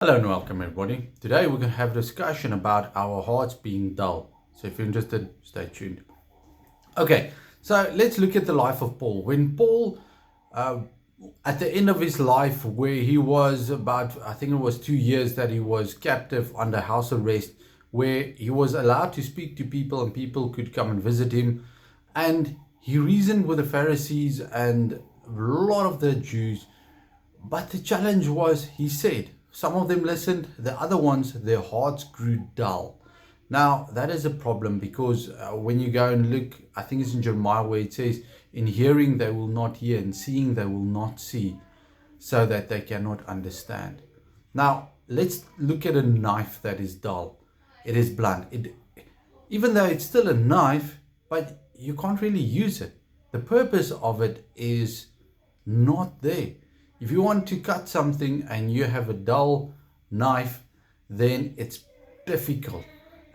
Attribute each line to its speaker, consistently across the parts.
Speaker 1: Hello and welcome everybody. Today we're going to have a discussion about our hearts being dull. So if you're interested, stay tuned. Okay, so let's look at the life of Paul. When Paul, at the end of his life, where he was about, I think it was 2 years that he was captive under house arrest, where he was allowed to speak to people and people could come and visit him. And he reasoned with the Pharisees and a lot of the Jews. But the challenge was, he said, some of them listened, the other ones, their hearts grew dull. Now, that is a problem because when you go and look, I think it's in Jeremiah where it says, in hearing they will not hear, and seeing they will not see, so that they cannot understand. Now, let's look at a knife that is dull. It is blunt. Even though it's still a knife, but you can't really use it. The purpose of it is not there. If you want to cut something and you have a dull knife, then it's difficult.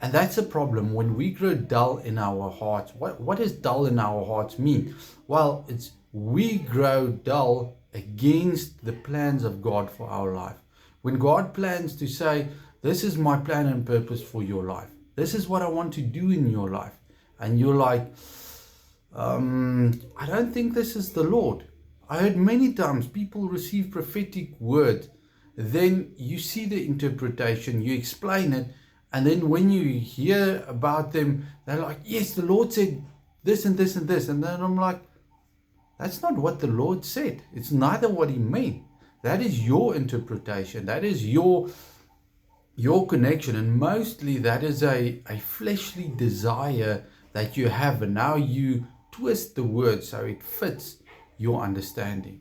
Speaker 1: And that's a problem when we grow dull in our hearts. What does dull in our hearts mean? Well, it's we grow dull against the plans of God for our life. When God plans to say, this is my plan and purpose for your life. This is what I want to do in your life. And you're like, I don't think this is the Lord. I heard many times people receive prophetic words, then you see the interpretation, you explain it, and then when you hear about them, they're like, yes, the Lord said this and this and this. And then I'm like, that's not what the Lord said. It's neither what he meant. That is your interpretation. That is your connection. And mostly that is a fleshly desire that you have. And now you twist the word so it fits your understanding.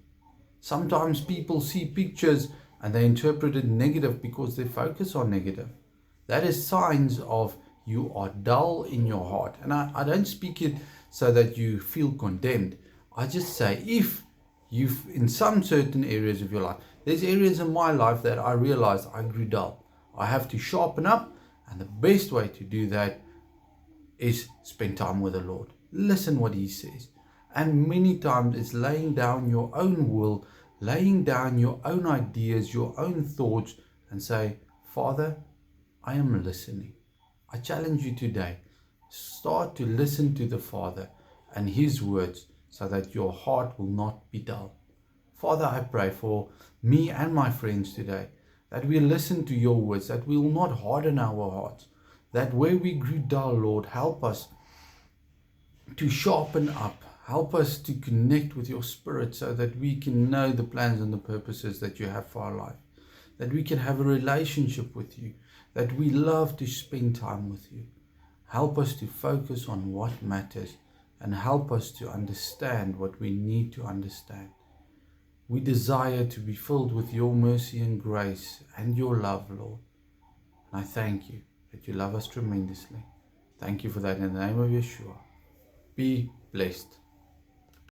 Speaker 1: Sometimes people see pictures and they interpret it negative because they focus on negative. That is signs of you are dull in your heart. And I don't speak it so that you feel condemned. I just say, if you've in some certain areas of your life, there's areas in my life that I realized I grew dull. I have to sharpen up, and the best way to do that is spend time with the Lord. Listen what he says. And many times it's laying down your own will, laying down your own ideas, your own thoughts, and say, Father, I am listening. I challenge you today. Start to listen to the Father and his words so that your heart will not be dull. Father, I pray for me and my friends today that we listen to your words, that we will not harden our hearts, that where we grew dull, Lord, help us to sharpen up. Help us to connect with your Spirit so that we can know the plans and the purposes that you have for our life. That we can have a relationship with you. That we love to spend time with you. Help us to focus on what matters and help us to understand what we need to understand. We desire to be filled with your mercy and grace and your love, Lord. And I thank you that you love us tremendously. Thank you for that in the name of Yeshua. Be blessed.